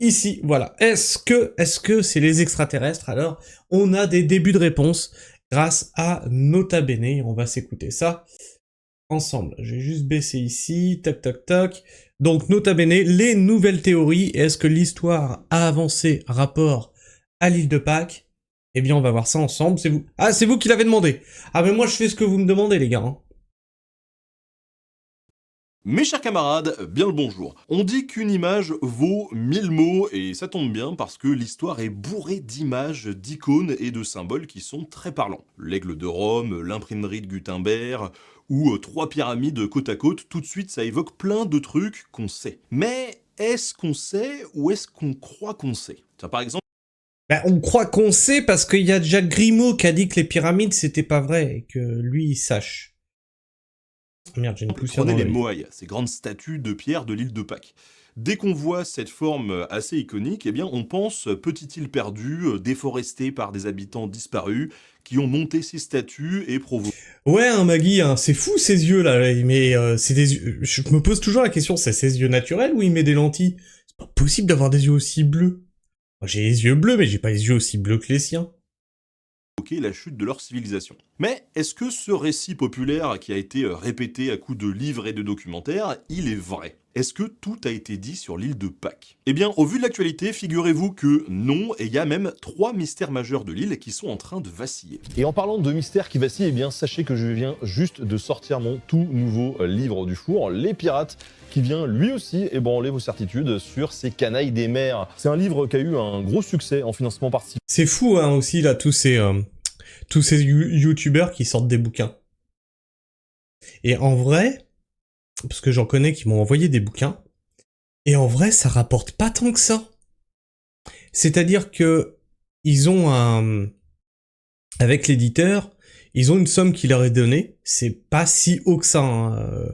ici, voilà. Est-ce que c'est les extraterrestres? Alors, on a des débuts de réponse grâce à Nota Bene. On va s'écouter ça ensemble. Je vais juste baisser ici, tac tac tac. Donc Nota Bene, les nouvelles théories. Est-ce que l'histoire a avancé rapport à l'île de Pâques? Eh bien, on va voir ça ensemble. C'est vous. Ah, c'est vous qui l'avez demandé. Ah, mais moi, je fais ce que vous me demandez, les gars. Hein. Mes chers camarades, bien le bonjour. On dit qu'une image vaut 1000 mots, et ça tombe bien parce que l'histoire est bourrée d'images, d'icônes et de symboles qui sont très parlants. L'aigle de Rome, l'imprimerie de Gutenberg, ou 3 pyramides côte à côte, tout de suite ça évoque plein de trucs qu'on sait. Mais est-ce qu'on sait ou est-ce qu'on croit qu'on sait? Tiens, par exemple, Ben, on croit qu'on sait parce qu'il y a déjà Grimaud qui a dit que les pyramides c'était pas vrai et que lui il sache. Merde, j'ai une poussière prenez dans les l'œil. Moai, ces grandes statues de pierre de l'île de Pâques. Dès qu'on voit cette forme assez iconique, eh bien on pense petite île perdue, déforestée par des habitants disparus, qui ont monté ces statues et provoqué Ouais, hein, Maggie, hein, c'est fou ces yeux là. Mais c'est des yeux. Je me pose toujours la question, c'est ses yeux naturels ou il met des lentilles? C'est pas possible d'avoir des yeux aussi bleus. Moi, j'ai les yeux bleus, mais j'ai pas les yeux aussi bleus que les siens. la chute de leur civilisation. Mais est-ce que ce récit populaire qui a été répété à coups de livres et de documentaires, il est vrai? Est-ce que tout a été dit sur l'île de Pâques? Eh bien, au vu de l'actualité, figurez-vous que non, et il y a même 3 mystères majeurs de l'île qui sont en train de vaciller. Et en parlant de mystères qui vacillent, eh bien, sachez que je viens juste de sortir mon tout nouveau livre du four, Les Pirates, qui vient lui aussi ébranler vos certitudes sur ces canailles des mers. C'est un livre qui a eu un gros succès en financement participatif. C'est fou hein, aussi là tous ces youtubeurs qui sortent des bouquins. Et en vrai, parce que j'en connais qui m'ont envoyé des bouquins, et en vrai ça rapporte pas tant que ça. C'est-à-dire que ils ont avec l'éditeur, ils ont une somme qui leur est donnée, c'est pas si haut que ça. Hein.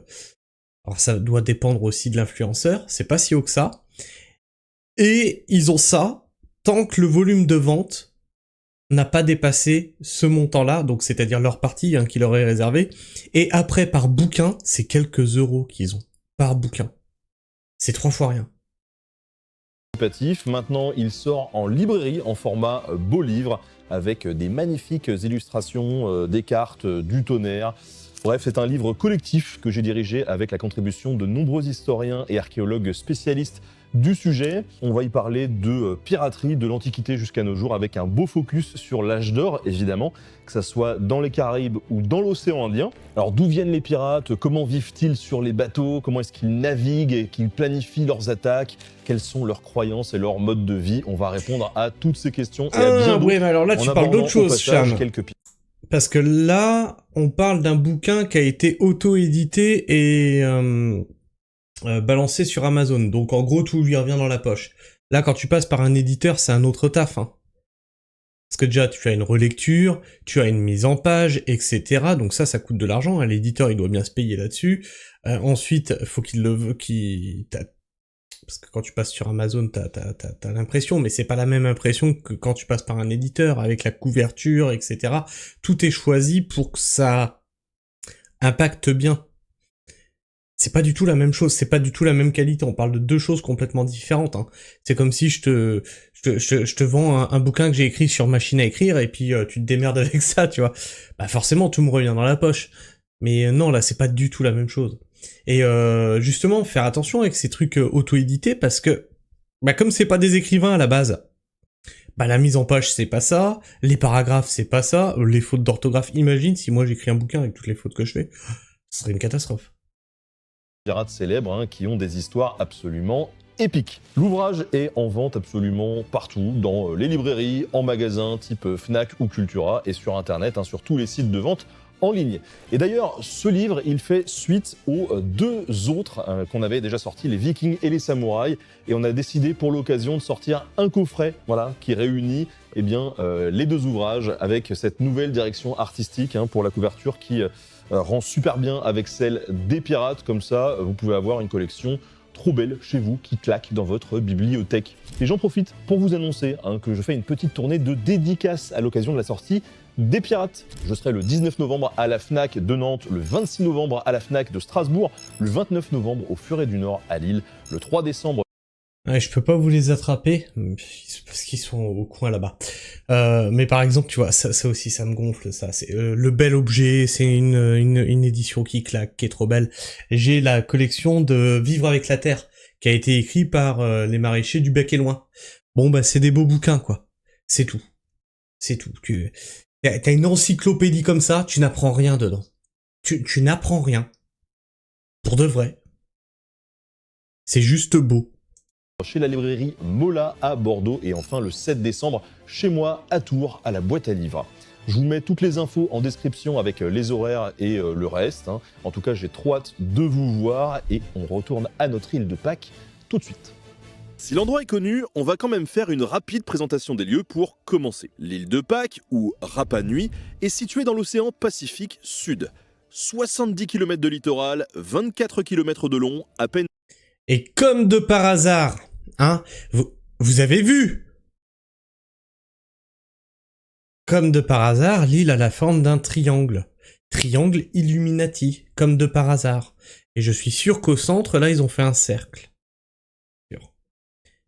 Alors ça doit dépendre aussi de l'influenceur, c'est pas si haut que ça. Et ils ont ça tant que le volume de vente n'a pas dépassé ce montant-là, donc c'est-à-dire leur partie hein, qui leur est réservée. Et après, par bouquin, c'est quelques euros qu'ils ont. Par bouquin. C'est 3 fois rien. Maintenant, il sort en librairie en format beau livre avec des magnifiques illustrations, des cartes, du tonnerre. Bref, c'est un livre collectif que j'ai dirigé avec la contribution de nombreux historiens et archéologues spécialistes du sujet. On va y parler de piraterie de l'Antiquité jusqu'à nos jours avec un beau focus sur l'âge d'or, évidemment, que ça soit dans les Caraïbes ou dans l'océan Indien. Alors d'où viennent les pirates? Comment vivent-ils sur les bateaux? Comment est-ce qu'ils naviguent et qu'ils planifient leurs attaques? Quelles sont leurs croyances et leur mode de vie? On va répondre à toutes ces questions et à bien d'autres. Ouais, mais alors là, tu parles d'autre chose, Cham. Parce que là, on parle d'un bouquin qui a été auto-édité et balancé sur Amazon. Donc en gros, tout lui revient dans la poche. Là, quand tu passes par un éditeur, c'est un autre taf. Hein. Parce que déjà, tu as une relecture, tu as une mise en page, etc. Donc ça coûte de l'argent. Hein. L'éditeur, il doit bien se payer là-dessus. Ensuite, faut parce que quand tu passes sur Amazon, t'as l'impression, mais c'est pas la même impression que quand tu passes par un éditeur, avec la couverture, etc. Tout est choisi pour que ça impacte bien. C'est pas du tout la même chose, c'est pas du tout la même qualité, on parle de deux choses complètement différentes. Hein. C'est comme si je te vends un bouquin que j'ai écrit sur machine à écrire, et puis tu te démerdes avec ça, tu vois. Bah forcément, tout me revient dans la poche. Mais non, là, c'est pas du tout la même chose. Et justement, faire attention avec ces trucs auto-édités, parce que, bah comme c'est pas des écrivains à la base, bah la mise en page c'est pas ça, les paragraphes c'est pas ça, les fautes d'orthographe, imagine si moi j'écris un bouquin avec toutes les fautes que je fais, ce serait une catastrophe. Pirates célèbres hein, qui ont des histoires absolument épiques. L'ouvrage est en vente absolument partout, dans les librairies, en magasin type Fnac ou Cultura, et sur internet, hein, sur tous les sites de vente en ligne. Et d'ailleurs, ce livre, il fait suite aux deux autres qu'on avait déjà sortis, les Vikings et les Samouraïs, et on a décidé pour l'occasion de sortir un coffret, voilà, qui réunit eh bien, les deux ouvrages avec cette nouvelle direction artistique hein, pour la couverture qui rend super bien avec celle des pirates. Comme ça, vous pouvez avoir une collection trop belle chez vous qui claque dans votre bibliothèque. Et j'en profite pour vous annoncer hein, que je fais une petite tournée de dédicaces à l'occasion de la sortie des Pirates. Je serai le 19 novembre à la Fnac de Nantes, le 26 novembre à la Fnac de Strasbourg, le 29 novembre au Furet du Nord à Lille, le 3 décembre Ouais, je peux pas vous les attraper parce qu'ils sont au coin là-bas. Mais par exemple, tu vois, ça aussi, ça me gonfle. Ça, c'est le bel objet. C'est une édition qui claque, qui est trop belle. J'ai la collection de Vivre avec la Terre, qui a été écrit par les maraîchers du Bec et Loin. Bon, bah, c'est des beaux bouquins, quoi. C'est tout. C'est tout. T'as une encyclopédie comme ça, tu n'apprends rien dedans. Tu n'apprends rien. Pour de vrai. C'est juste beau. Chez la librairie Mola à Bordeaux et enfin le 7 décembre chez moi à Tours à la boîte à livres. Je vous mets toutes les infos en description avec les horaires et le reste. En tout cas, j'ai trop hâte de vous voir et on retourne à notre île de Pâques tout de suite. Si l'endroit est connu, on va quand même faire une rapide présentation des lieux pour commencer. L'île de Pâques, ou Rapa Nui, est située dans l'océan Pacifique Sud. 70 km de littoral, 24 km de long, à peine... Et comme de par hasard, hein, vous avez vu? Comme de par hasard, l'île a la forme d'un triangle. Triangle Illuminati, comme de par hasard. Et je suis sûr qu'au centre, là, ils ont fait un cercle.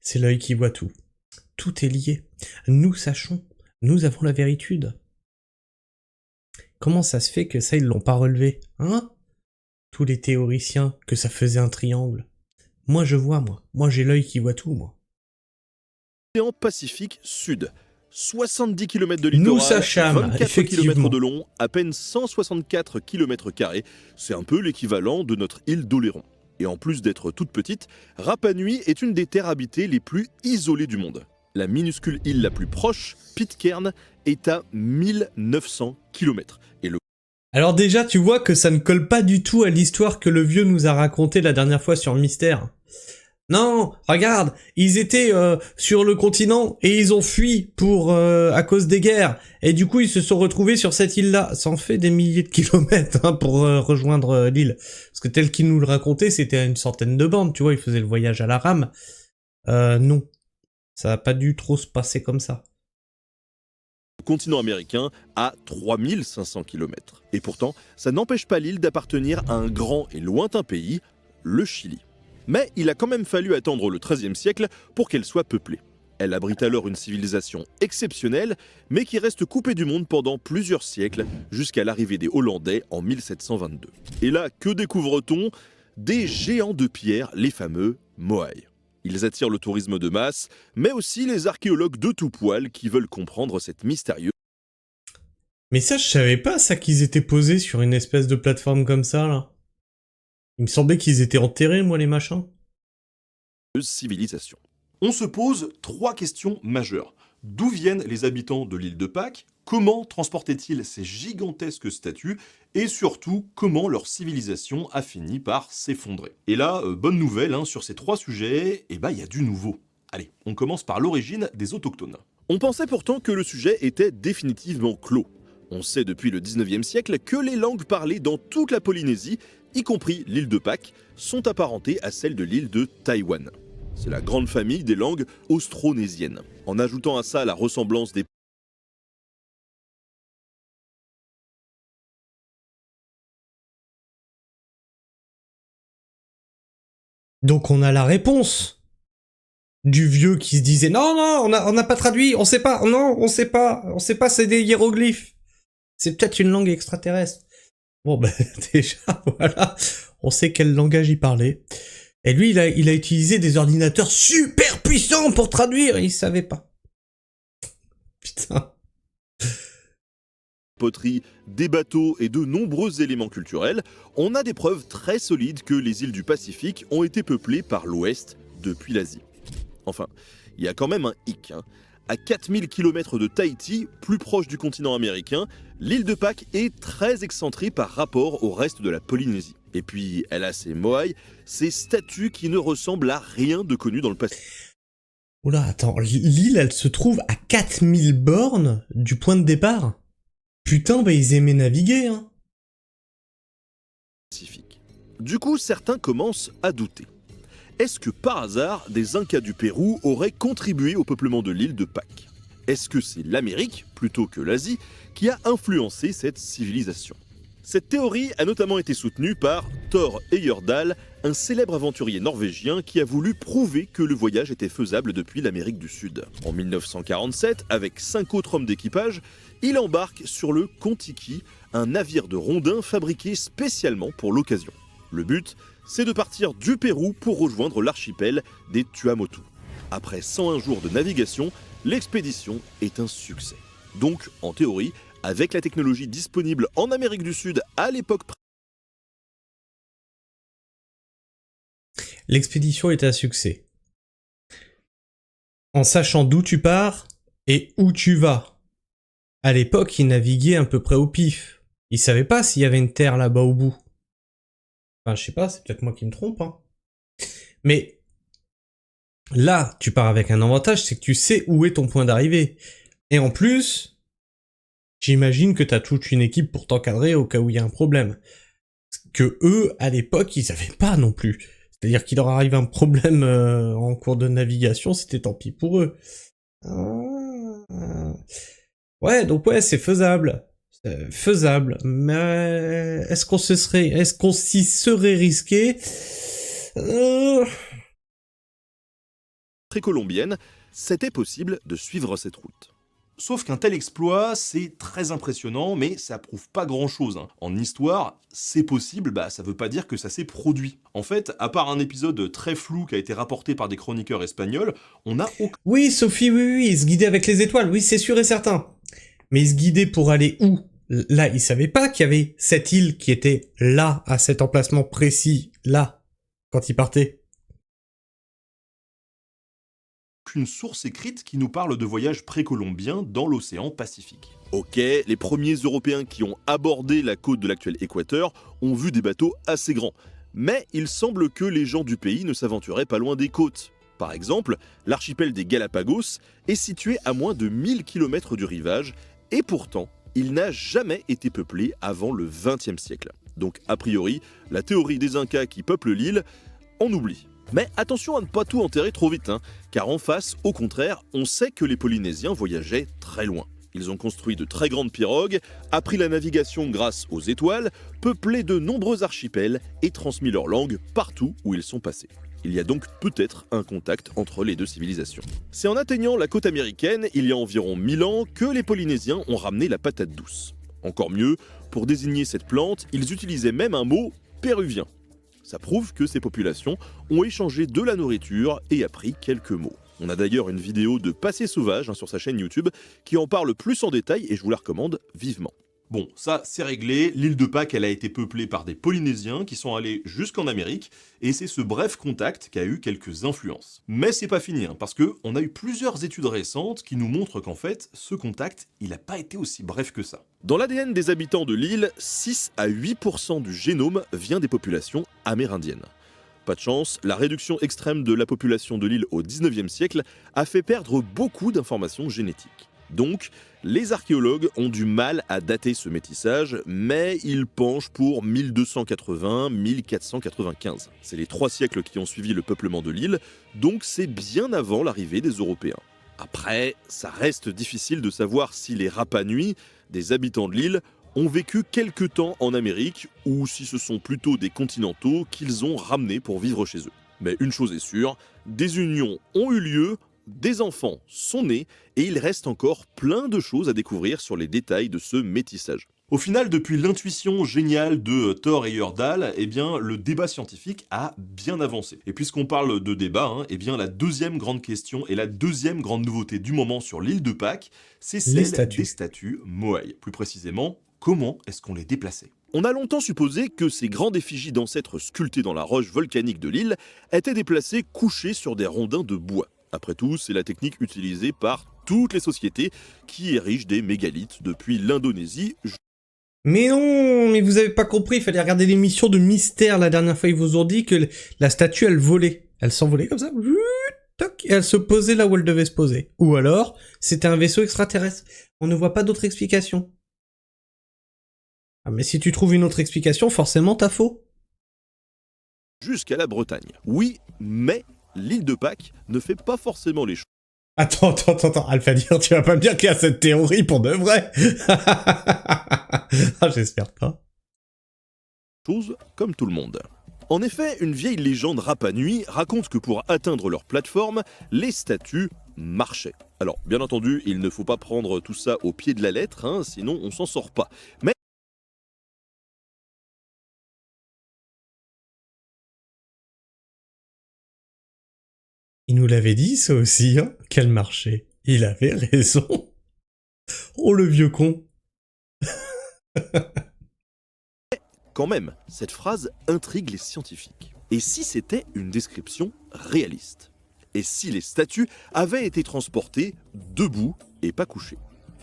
C'est l'œil qui voit tout. Tout est lié. Nous sachons. Nous avons la véritude. Comment ça se fait que ça, ils l'ont pas relevé, hein? Tous les théoriciens, que ça faisait un triangle. Moi, je vois, moi. Moi, j'ai l'œil qui voit tout, moi. Océan Pacifique Sud. 70 km de littoral, Nous sachâmes, 24 km de long, à peine 164 km². C'est un peu l'équivalent de notre île d'Oléron. Et en plus d'être toute petite, Rapa Nui est une des terres habitées les plus isolées du monde. La minuscule île la plus proche, Pitcairn, est à 1900 km. Et le... Alors déjà, tu vois que ça ne colle pas du tout à l'histoire que le vieux nous a racontée la dernière fois sur Mystère. Non, regarde, ils étaient sur le continent et ils ont fui pour à cause des guerres. Et du coup, ils se sont retrouvés sur cette île-là. Ça en fait des milliers de kilomètres pour rejoindre l'île. Parce que tel qu'il nous le racontait, c'était à une centaine de bandes, tu vois, ils faisaient le voyage à la rame. Non, ça a pas dû trop se passer comme ça. Le continent américain à 3500 km. Et pourtant, ça n'empêche pas l'île d'appartenir à un grand et lointain pays, le Chili. Mais il a quand même fallu attendre le XIIIe siècle pour qu'elle soit peuplée. Elle abrite alors une civilisation exceptionnelle, mais qui reste coupée du monde pendant plusieurs siècles, jusqu'à l'arrivée des Hollandais en 1722. Et là, que découvre-t-on? Des géants de pierre, les fameux Moai. Ils attirent le tourisme de masse, mais aussi les archéologues de tout poil qui veulent comprendre cette mystérieuse Mais ça, je savais pas ça qu'ils étaient posés sur une espèce de plateforme comme ça, là. Il me semblait qu'ils étaient enterrés, moi, les machins. civilisation. On se pose 3 questions majeures. D'où viennent les habitants de l'île de Pâques? Comment transportaient-ils ces gigantesques statues? Et surtout, comment leur civilisation a fini par s'effondrer? Et là, bonne nouvelle, sur ces 3 sujets, il y a du nouveau. Allez, on commence par l'origine des autochtones. On pensait pourtant que le sujet était définitivement clos. On sait depuis le 19e siècle que les langues parlées dans toute la Polynésie, y compris l'île de Pâques, sont apparentées à celles de l'île de Taïwan. C'est la grande famille des langues austronésiennes. En ajoutant à ça la ressemblance des... Donc on a la réponse du vieux qui se disait non, on n'a pas traduit, on sait pas, non, on sait pas, c'est des hiéroglyphes. C'est peut-être une langue extraterrestre. Bon, ben, déjà, voilà, on sait quel langage il parlait. Et lui, il a utilisé des ordinateurs super puissants pour traduire, et il savait pas. Putain. Poterie, des bateaux et de nombreux éléments culturels, on a des preuves très solides que les îles du Pacifique ont été peuplées par l'Ouest depuis l'Asie. Enfin, il y a quand même un hic. À 4000 km de Tahiti, plus proche du continent américain, l'île de Pâques est très excentrée par rapport au reste de la Polynésie. Et puis, elle a ses moai, ces statues qui ne ressemblent à rien de connu dans le Pacifique. Oula, attends, l'île, elle se trouve à 4000 bornes du point de départ? Putain, bah ils aimaient naviguer, hein. Du coup, certains commencent à douter. Est-ce que par hasard, des Incas du Pérou auraient contribué au peuplement de l'île de Pâques? Est-ce que c'est l'Amérique, plutôt que l'Asie, qui a influencé cette civilisation? Cette théorie a notamment été soutenue par Thor Heyerdahl, un célèbre aventurier norvégien qui a voulu prouver que le voyage était faisable depuis l'Amérique du Sud. En 1947, avec 5 autres hommes d'équipage, il embarque sur le Kon-Tiki, un navire de rondins fabriqué spécialement pour l'occasion. Le but, c'est de partir du Pérou pour rejoindre l'archipel des Tuamotu. Après 101 jours de navigation, l'expédition est un succès. Donc, en théorie, avec la technologie disponible en Amérique du Sud à l'époque, L'expédition est un succès. En sachant d'où tu pars et où tu vas. À l'époque, ils naviguaient à peu près au pif. Ils savaient pas s'il y avait une terre là-bas au bout. Enfin, je sais pas, c'est peut-être moi qui me trompe, hein. Mais là, tu pars avec un avantage, c'est que tu sais où est ton point d'arrivée. Et en plus, j'imagine que t'as toute une équipe pour t'encadrer au cas où il y a un problème. Que eux, à l'époque, ils avaient pas non plus. C'est-à-dire qu'il leur arrive un problème en cours de navigation, c'était tant pis pour eux. Ouais, donc ouais, c'est faisable. Faisable. Mais est-ce qu'on s'y serait risqué précolombienne, c'était possible de suivre cette route. Sauf qu'un tel exploit, c'est très impressionnant, mais ça prouve pas grand-chose, hein. En histoire, c'est possible, ça veut pas dire que ça s'est produit. En fait, à part un épisode très flou qui a été rapporté par des chroniqueurs espagnols, on n'a aucun... Oui, Sophie, oui, ils se guidaient avec les étoiles, oui, c'est sûr et certain. Mais ils se guidaient pour aller où? Là, ils savaient pas qu'il y avait cette île qui était là, à cet emplacement précis, là, quand ils partaient. Une source écrite qui nous parle de voyages précolombiens dans l'océan Pacifique. Ok, les premiers Européens qui ont abordé la côte de l'actuel Équateur ont vu des bateaux assez grands. Mais il semble que les gens du pays ne s'aventuraient pas loin des côtes. Par exemple, l'archipel des Galapagos est situé à moins de 1000 km du rivage, et pourtant, il n'a jamais été peuplé avant le XXe siècle. Donc a priori, la théorie des Incas qui peuplent l'île, on oublie. Mais attention à ne pas tout enterrer trop vite, car en face, au contraire, on sait que les Polynésiens voyageaient très loin. Ils ont construit de très grandes pirogues, appris la navigation grâce aux étoiles, peuplé de nombreux archipels et transmis leur langue partout où ils sont passés. Il y a donc peut-être un contact entre les deux civilisations. C'est en atteignant la côte américaine, il y a environ 1000 ans, que les Polynésiens ont ramené la patate douce. Encore mieux, pour désigner cette plante, ils utilisaient même un mot péruvien. Ça prouve que ces populations ont échangé de la nourriture et appris quelques mots. On a d'ailleurs une vidéo de Passé Sauvage sur sa chaîne YouTube qui en parle plus en détail et je vous la recommande vivement. Bon, ça c'est réglé, l'île de Pâques elle a été peuplée par des Polynésiens qui sont allés jusqu'en Amérique, et c'est ce bref contact qui a eu quelques influences. Mais c'est pas fini, parce que on a eu plusieurs études récentes qui nous montrent qu'en fait, ce contact, il a pas été aussi bref que ça. Dans l'ADN des habitants de l'île, 6 à 8% du génome vient des populations amérindiennes. Pas de chance, la réduction extrême de la population de l'île au 19e siècle a fait perdre beaucoup d'informations génétiques. Donc, les archéologues ont du mal à dater ce métissage, mais ils penchent pour 1280-1495. C'est les 3 siècles qui ont suivi le peuplement de l'île, donc c'est bien avant l'arrivée des Européens. Après, ça reste difficile de savoir si les Rapa Nui, des habitants de l'île, ont vécu quelque temps en Amérique, ou si ce sont plutôt des continentaux qu'ils ont ramenés pour vivre chez eux. Mais une chose est sûre, des unions ont eu lieu, des enfants sont nés, et il reste encore plein de choses à découvrir sur les détails de ce métissage. Au final, depuis l'intuition géniale de Thor et Heyerdahl, le débat scientifique a bien avancé. Et puisqu'on parle de débat, la deuxième grande question et la deuxième grande nouveauté du moment sur l'île de Pâques, c'est celle des statues Moai. Plus précisément, comment est-ce qu'on les déplaçait ? On a longtemps supposé que ces grandes effigies d'ancêtres sculptés dans la roche volcanique de l'île étaient déplacées couchées sur des rondins de bois. Après tout, c'est la technique utilisée par toutes les sociétés qui érigent des mégalithes depuis l'Indonésie. Mais non, mais vous avez pas compris, il fallait regarder l'émission de Mystère la dernière fois, ils vous ont dit que la statue elle volait. Elle s'envolait comme ça, toc, et elle se posait là où elle devait se poser. Ou alors, c'était un vaisseau extraterrestre. On ne voit pas d'autre explication. Ah, mais si tu trouves une autre explication, forcément t'as faux. Jusqu'à la Bretagne. Oui, mais l'île de Pâques ne fait pas forcément les choses. Attends, Alphadir, tu vas pas me dire qu'il y a cette théorie pour de vrai? Ah, j'espère pas. Chose comme tout le monde. En effet, une vieille légende Rapa Nui raconte que pour atteindre leur plateforme, les statues marchaient. Alors, bien entendu, il ne faut pas prendre tout ça au pied de la lettre, hein, sinon on s'en sort pas. Mais Il nous l'avait dit, ça aussi, hein, qu'elle marchait. Il avait raison. Oh, le vieux con. quand même, cette phrase intrigue les scientifiques. Et si c'était une description réaliste? Et si les statues avaient été transportées debout et pas couchées?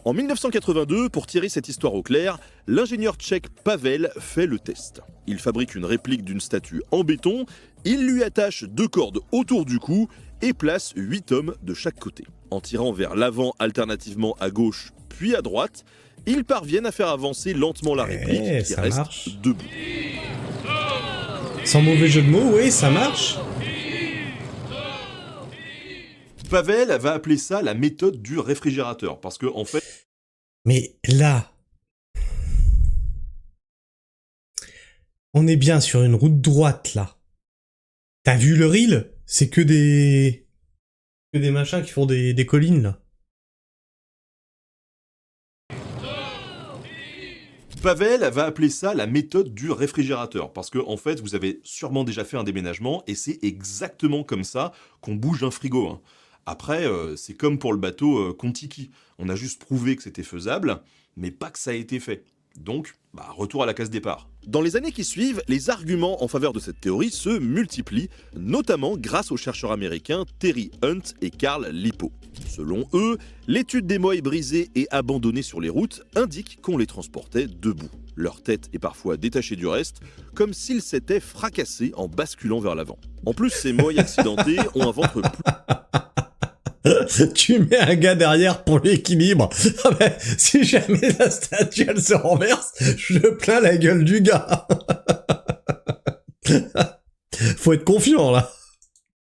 En 1982, pour tirer cette histoire au clair, l'ingénieur tchèque Pavel fait le test. Il fabrique une réplique d'une statue en béton, il lui attache 2 cordes autour du cou et place 8 hommes de chaque côté. En tirant vers l'avant alternativement à gauche puis à droite, ils parviennent à faire avancer lentement la réplique qui ça reste marche. debout. Sans mauvais jeu de mots, oui, ça marche. Pavel va appeler ça la méthode du réfrigérateur, parce que en fait, Mais là, on est bien sur une route droite, là. T'as vu le reel? C'est que des machins qui font des collines, là. Pavel va appeler ça la méthode du réfrigérateur, parce que en fait, vous avez sûrement déjà fait un déménagement, et c'est exactement comme ça qu'on bouge un frigo, hein. Après, c'est comme pour le bateau Kon-Tiki. On a juste prouvé que c'était faisable, mais pas que ça a été fait. Donc, retour à la case départ. Dans les années qui suivent, les arguments en faveur de cette théorie se multiplient, notamment grâce aux chercheurs américains Terry Hunt et Carl Lippo. Selon eux, l'étude des moyes brisées et abandonnées sur les routes indique qu'on les transportait debout. Leur tête est parfois détachée du reste, comme s'ils s'étaient fracassés en basculant vers l'avant. En plus, ces moyes accidentés ont un ventre plus... Tu mets un gars derrière pour l'équilibre. Ah ben, si jamais la statue elle se renverse, je plains la gueule du gars. Faut être confiant là.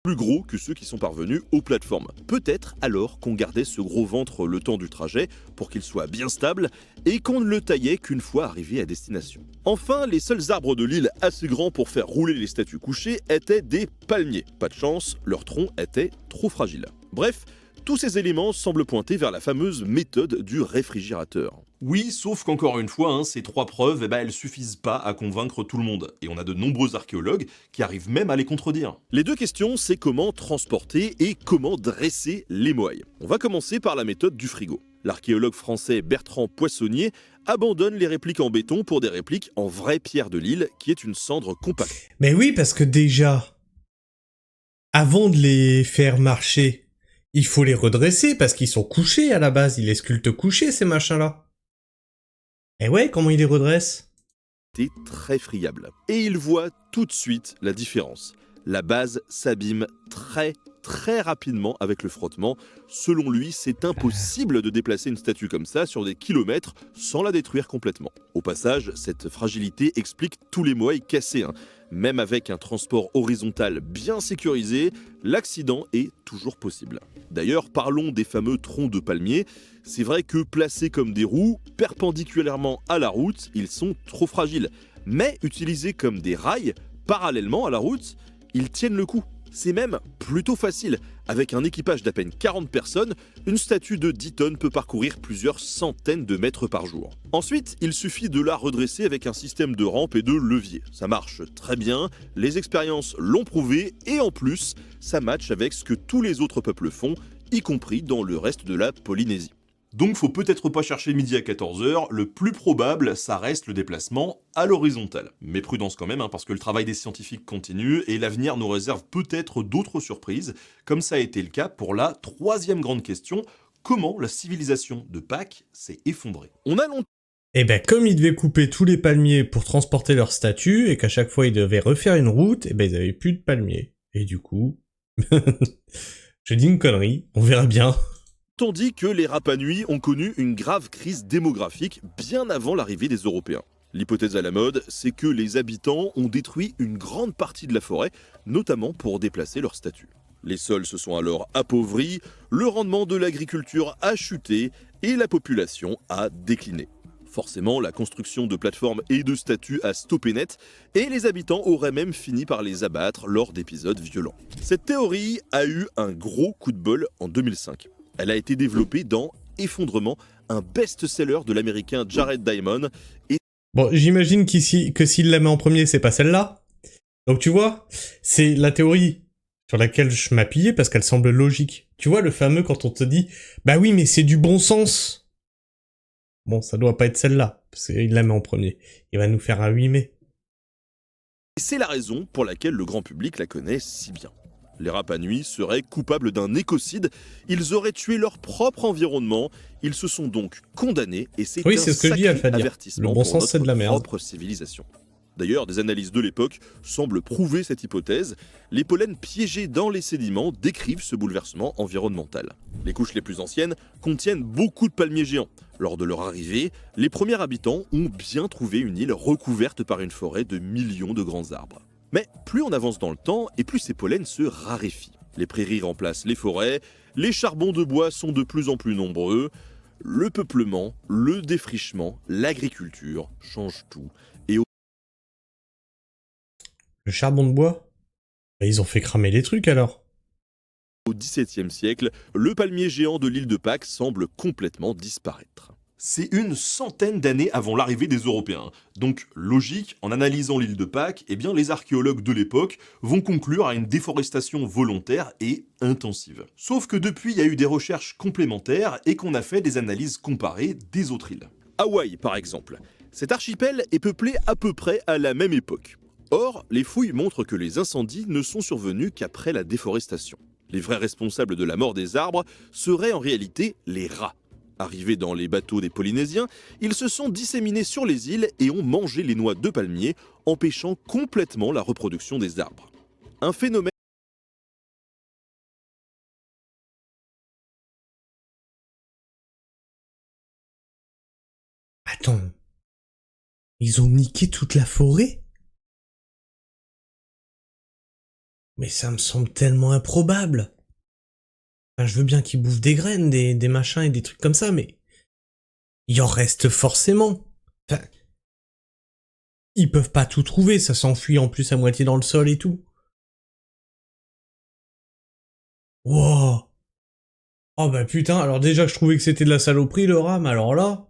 plus gros que ceux qui sont parvenus aux plateformes. Peut-être alors qu'on gardait ce gros ventre le temps du trajet pour qu'il soit bien stable et qu'on ne le taillait qu'une fois arrivé à destination. Enfin, les seuls arbres de l'île assez grands pour faire rouler les statues couchées étaient des palmiers. Pas de chance, leur tronc était trop fragile. Bref, tous ces éléments semblent pointer vers la fameuse méthode du réfrigérateur. Oui, sauf qu'encore une fois, ces 3 preuves, elles suffisent pas à convaincre tout le monde. Et on a de nombreux archéologues qui arrivent même à les contredire. Les deux questions, c'est comment transporter et comment dresser les moyes. On va commencer par la méthode du frigo. L'archéologue français Bertrand Poissonnier abandonne les répliques en béton pour des répliques en vraie pierre de l'île, qui est une cendre compacte. Mais oui, parce que déjà, avant de les faire marcher, il faut les redresser parce qu'ils sont couchés à la base. Il les sculpte couchés, ces machins-là. Et ouais, comment il les redresse? C'est très friable. Et il voit tout de suite la différence. La base s'abîme très rapidement avec le frottement. Selon lui, c'est impossible de déplacer une statue comme ça sur des kilomètres sans la détruire complètement. Au passage, cette fragilité explique tous les moyes cassés. Même avec un transport horizontal bien sécurisé, l'accident est toujours possible. D'ailleurs, parlons des fameux troncs de palmier. C'est vrai que placés comme des roues, perpendiculairement à la route, ils sont trop fragiles. Mais utilisés comme des rails, parallèlement à la route, ils tiennent le coup. C'est même plutôt facile. Avec un équipage d'à peine 40 personnes, une statue de 10 tonnes peut parcourir plusieurs centaines de mètres par jour. Ensuite, il suffit de la redresser avec un système de rampe et de levier. Ça marche très bien, les expériences l'ont prouvé, et en plus, ça matche avec ce que tous les autres peuples font, y compris dans le reste de la Polynésie. Donc faut peut-être pas chercher midi à 14h, le plus probable, ça reste le déplacement à l'horizontale. Mais prudence quand même, parce que le travail des scientifiques continue, et l'avenir nous réserve peut-être d'autres surprises, comme ça a été le cas pour la 3e grande question, comment la civilisation de Pâques s'est effondrée. On a longtemps Eh ben, comme ils devaient couper tous les palmiers pour transporter leurs statues, et qu'à chaque fois ils devaient refaire une route, eh ben ils avaient plus de palmiers. Et du coup... Je dis une connerie, on verra bien. Tandis que les Rapa Nui ont connu une grave crise démographique bien avant l'arrivée des Européens. L'hypothèse à la mode, c'est que les habitants ont détruit une grande partie de la forêt, notamment pour déplacer leurs statues. Les sols se sont alors appauvris, le rendement de l'agriculture a chuté et la population a décliné. Forcément, la construction de plateformes et de statues a stoppé net, et les habitants auraient même fini par les abattre lors d'épisodes violents. Cette théorie a eu un gros coup de bol en 2005. Elle a été développée dans Effondrement, un best-seller de l'américain Jared Diamond. Et Bon, j'imagine que s'il la met en premier, c'est pas celle-là. Donc tu vois, c'est la théorie sur laquelle je m'appuyais parce qu'elle semble logique. Tu vois, le fameux quand on te dit « Bah oui, mais c'est du bon sens !» Bon, ça doit pas être celle-là, parce qu'il la met en premier. Il va nous faire un 8 mai. c'est la raison pour laquelle le grand public la connaît si bien. Les Rapa Nui seraient coupables d'un écocide, ils auraient tué leur propre environnement, ils se sont donc condamnés et c'est Oui, un c'est ce que je dis, sacré Alphadir. avertissement Le bon pour sens, c'est de la notre merde. propre civilisation. D'ailleurs, des analyses de l'époque semblent prouver cette hypothèse. Les pollens piégés dans les sédiments décrivent ce bouleversement environnemental. Les couches les plus anciennes contiennent beaucoup de palmiers géants. Lors de leur arrivée, les premiers habitants ont bien trouvé une île recouverte par une forêt de millions de grands arbres. Mais plus on avance dans le temps et plus ces pollens se raréfient. Les prairies remplacent les forêts, les charbons de bois sont de plus en plus nombreux, le peuplement, le défrichement, l'agriculture changent tout. Le charbon de bois? Bah, ils ont fait cramer les trucs alors. Au XVIIe siècle, le palmier géant de l'île de Pâques semble complètement disparaître. C'est une centaine d'années avant l'arrivée des Européens. Donc, logique, en analysant l'île de Pâques, eh bien, les archéologues de l'époque vont conclure à une déforestation volontaire et intensive. Sauf que depuis, il y a eu des recherches complémentaires et qu'on a fait des analyses comparées des autres îles. Hawaï, par exemple. Cet archipel est peuplé à peu près à la même époque. Or, les fouilles montrent que les incendies ne sont survenus qu'après la déforestation. Les vrais responsables de la mort des arbres seraient en réalité les rats. Arrivés dans les bateaux des Polynésiens, ils se sont disséminés sur les îles et ont mangé les noix de palmier, empêchant complètement la reproduction des arbres. Un phénomène Attends. Ils ont niqué toute la forêt? Mais ça me semble tellement improbable. Enfin, je veux bien qu'ils bouffent des graines, des machins et des trucs comme ça, mais... il en reste forcément. Enfin... ils peuvent pas tout trouver, ça s'enfuit en plus à moitié dans le sol et tout. Wow. Oh bah putain, alors déjà que je trouvais que c'était de la saloperie le rat, mais alors là...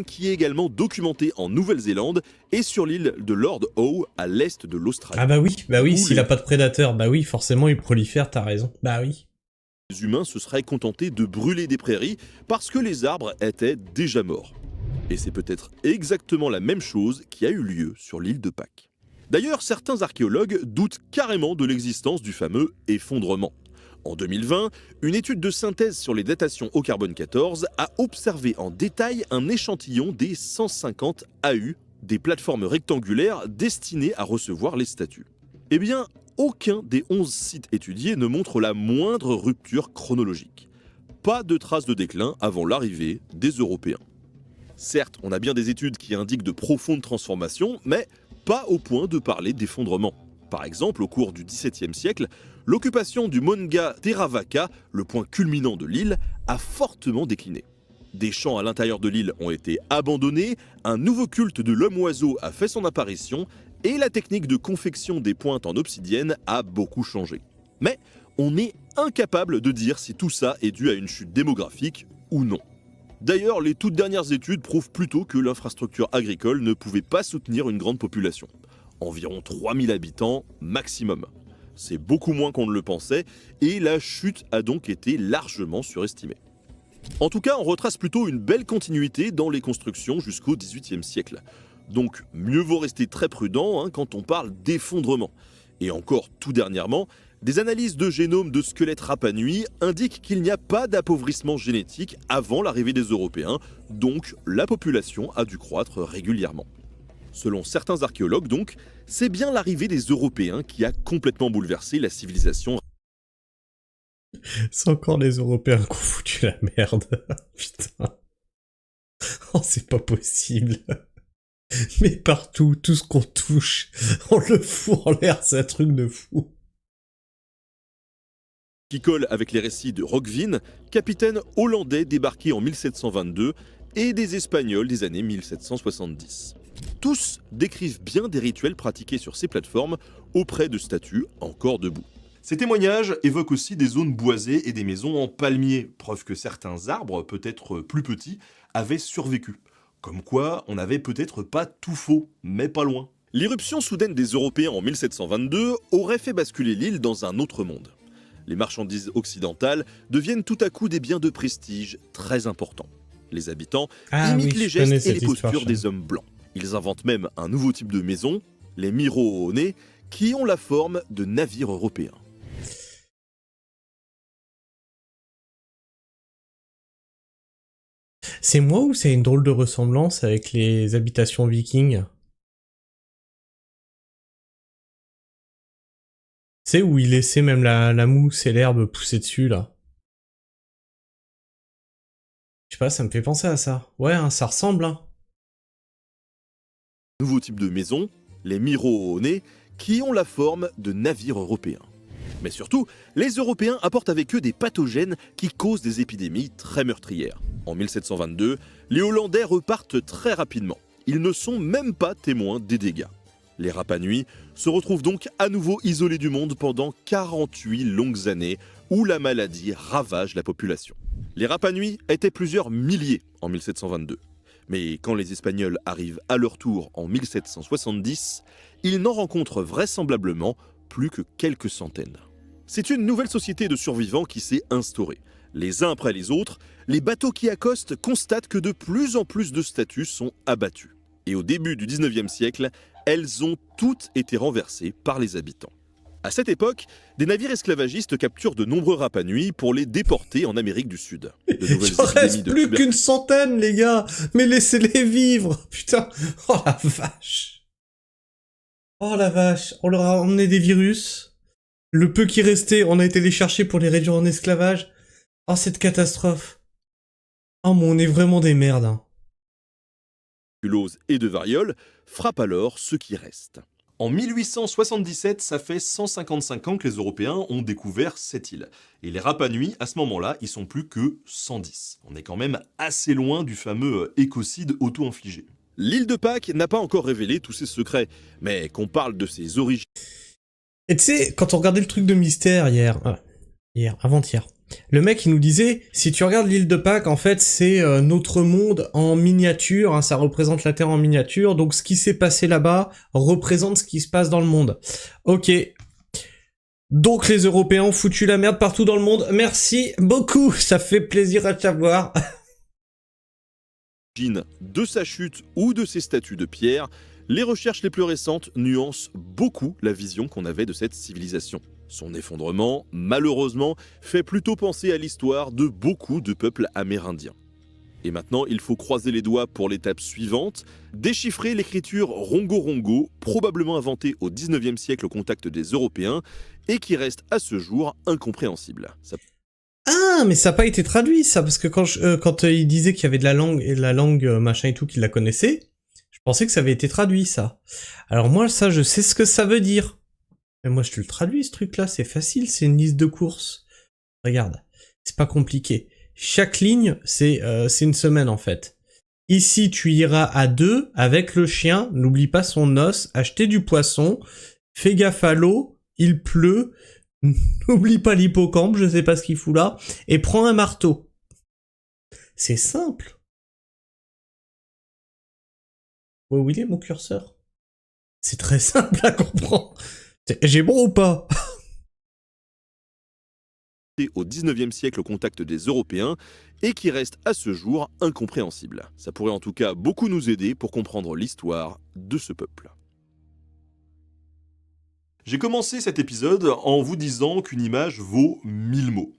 qui est également documenté en Nouvelle-Zélande et sur l'île de Lord Howe à l'est de l'Australie. Ah bah oui, Où s'il les- a pas de prédateurs, bah oui, forcément il prolifère, t'as raison. Bah oui. Les humains se seraient contentés de brûler des prairies parce que les arbres étaient déjà morts. Et c'est peut-être exactement la même chose qui a eu lieu sur l'île de Pâques. D'ailleurs, certains archéologues doutent carrément de l'existence du fameux effondrement. En 2020, une étude de synthèse sur les datations au carbone 14 a observé en détail un échantillon des 150 AU, des plateformes rectangulaires destinées à recevoir les statues. Eh bien, aucun des 11 sites étudiés ne montre la moindre rupture chronologique. Pas de traces de déclin avant l'arrivée des Européens. Certes, on a bien des études qui indiquent de profondes transformations, mais pas au point de parler d'effondrement. Par exemple, au cours du XVIIe siècle, l'occupation du Monga Theravaka, le point culminant de l'île, a fortement décliné. Des champs à l'intérieur de l'île ont été abandonnés, un nouveau culte de l'homme-oiseau a fait son apparition, et la technique de confection des pointes en obsidienne a beaucoup changé. Mais on est incapable de dire si tout ça est dû à une chute démographique ou non. D'ailleurs, les toutes dernières études prouvent plutôt que l'infrastructure agricole ne pouvait pas soutenir une grande population. Environ 3000 habitants maximum. C'est beaucoup moins qu'on ne le pensait, et la chute a donc été largement surestimée. En tout cas, on retrace plutôt une belle continuité dans les constructions jusqu'au XVIIIe siècle. Donc mieux vaut rester très prudent quand on parle d'effondrement. Et encore tout dernièrement, des analyses de génome de squelettes Rapa Nui indiquent qu'il n'y a pas d'appauvrissement génétique avant l'arrivée des Européens, donc la population a dû croître régulièrement. Selon certains archéologues donc, c'est bien l'arrivée des Européens qui a complètement bouleversé la civilisation. C'est encore les Européens qui ont foutu la merde. Putain. Oh, c'est pas possible. Mais partout, tout ce qu'on touche, on le fout en l'air, c'est un truc de fou. Qui colle avec les récits de Roggeveen, capitaine hollandais débarqué en 1722 et des Espagnols des années 1770. Tous décrivent bien des rituels pratiqués sur ces plateformes auprès de statues encore debout. Ces témoignages évoquent aussi des zones boisées et des maisons en palmiers, preuve que certains arbres, peut-être plus petits, avaient survécu. Comme quoi, on n'avait peut-être pas tout faux, mais pas loin. L'irruption soudaine des Européens en 1722 aurait fait basculer l'île dans un autre monde. Les marchandises occidentales deviennent tout à coup des biens de prestige très importants. Les habitants imitent les gestes et les postures des hommes blancs. Ils inventent même un nouveau type de maison, les miroone, qui ont la forme de navires européens. C'est moi ou c'est une drôle de ressemblance avec les habitations vikings? C'est où il laissait même la mousse et l'herbe pousser dessus, là. Je sais pas, ça me fait penser à ça. Ouais, hein, ça ressemble, hein. Nouveau type de maison, les miroone, qui ont la forme de navires européens. Mais surtout, les Européens apportent avec eux des pathogènes qui causent des épidémies très meurtrières. En 1722, les Hollandais repartent très rapidement. Ils ne sont même pas témoins des dégâts. Les Rapa Nui se retrouvent donc à nouveau isolés du monde pendant 48 longues années où la maladie ravage la population. Les Rapa Nui étaient plusieurs milliers en 1722. Mais quand les Espagnols arrivent à leur tour en 1770, ils n'en rencontrent vraisemblablement plus que quelques centaines. C'est une nouvelle société de survivants qui s'est instaurée. Les uns après les autres, les bateaux qui accostent constatent que de plus en plus de statues sont abattues. Et au début du 19e siècle, elles ont toutes été renversées par les habitants. À cette époque, des navires esclavagistes capturent de nombreux Rapa Nui pour les déporter en Amérique du Sud. Il reste plus qu'une centaine, les gars. Mais laissez-les vivre. Putain. Oh la vache. Oh la vache. On leur a emmené des virus. Le peu qui restait, on a été les chercher pour les réduire en esclavage. Oh, cette catastrophe. Oh, mais on est vraiment des merdes. Hein. Et de variole frappent alors ceux qui restent. En 1877, ça fait 155 ans que les Européens ont découvert cette île. Et les Rapa Nui, à ce moment-là, ils sont plus que 110. On est quand même assez loin du fameux écocide auto-infligé. L'île de Pâques n'a pas encore révélé tous ses secrets, mais qu'on parle de ses origines... Et tu sais, quand on regardait le truc de mystère avant-hier, le mec il nous disait, si tu regardes l'île de Pâques, en fait c'est notre monde en miniature, hein, ça représente la Terre en miniature, donc ce qui s'est passé là-bas représente ce qui se passe dans le monde. Ok. Donc les Européens ont foutu la merde partout dans le monde, merci beaucoup, ça fait plaisir à savoir. De sa chute ou de ses statues de pierre, les recherches les plus récentes nuancent beaucoup la vision qu'on avait de cette civilisation. Son effondrement, malheureusement, fait plutôt penser à l'histoire de beaucoup de peuples amérindiens. Et maintenant, il faut croiser les doigts pour l'étape suivante, déchiffrer l'écriture rongo-rongo, probablement inventée au 19e siècle au contact des Européens, et qui reste à ce jour incompréhensible. Ah, mais ça n'a pas été traduit, ça, parce que quand il disait qu'il y avait de la langue machin et tout, qu'il la connaissait, je pensais que ça avait été traduit, ça. Alors moi, ça, je sais ce que ça veut dire. Mais moi, je te le traduis, ce truc-là, c'est facile, c'est une liste de courses. Regarde, c'est pas compliqué. Chaque ligne, c'est une semaine, en fait. Ici, tu iras à 2 avec le chien, n'oublie pas son os, acheter du poisson, fais gaffe à l'eau, il pleut, n'oublie pas l'hippocampe, je sais pas ce qu'il fout là, et prends un marteau. C'est simple. Où il est, mon curseur? C'est très simple à comprendre. J'ai bon ou pas? Au 19e siècle au contact des Européens et qui reste à ce jour incompréhensible. Ça pourrait en tout cas beaucoup nous aider pour comprendre l'histoire de ce peuple. J'ai commencé cet épisode en vous disant qu'une image vaut 1000 mots.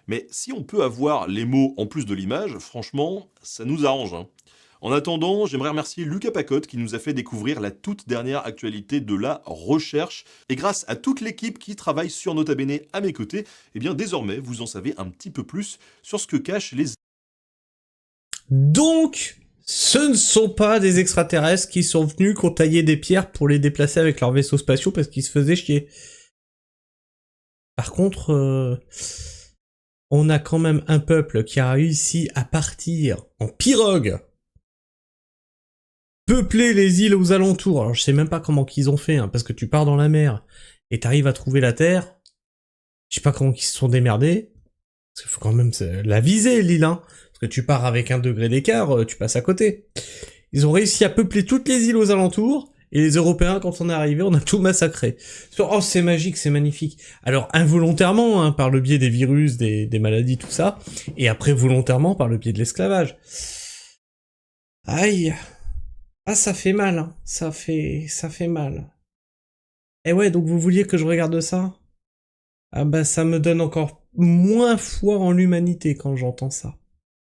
Mais si on peut avoir les mots en plus de l'image, franchement, ça nous arrange. Hein. En attendant, j'aimerais remercier Lucas Pacotte qui nous a fait découvrir la toute dernière actualité de la recherche. Et grâce à toute l'équipe qui travaille sur Nota Bene à mes côtés, eh bien désormais vous en savez un petit peu plus sur ce que cachent les... Donc, ce ne sont pas des extraterrestres qui sont venus qu'on taillait des pierres pour les déplacer avec leurs vaisseaux spatiaux parce qu'ils se faisaient chier. Par contre, on a quand même un peuple qui a réussi à partir en pirogue peupler les îles aux alentours. Alors je sais même pas comment qu'ils ont fait, hein, parce que tu pars dans la mer et t'arrives à trouver la terre. Je sais pas comment ils se sont démerdés. Parce qu'il faut quand même la viser, l'île, hein. Parce que tu pars avec 1 degré d'écart, tu passes à côté. Ils ont réussi à peupler toutes les îles aux alentours, et les Européens, quand on est arrivé, on a tout massacré. Oh, c'est magique, c'est magnifique. Alors, involontairement, hein, par le biais des virus, des maladies, tout ça, et après, volontairement, par le biais de l'esclavage. Aïe. Ah, ça fait mal, hein. Ça fait mal. Et ouais, donc vous vouliez que je regarde ça? Ah bah, ça me donne encore moins foi en l'humanité quand j'entends ça.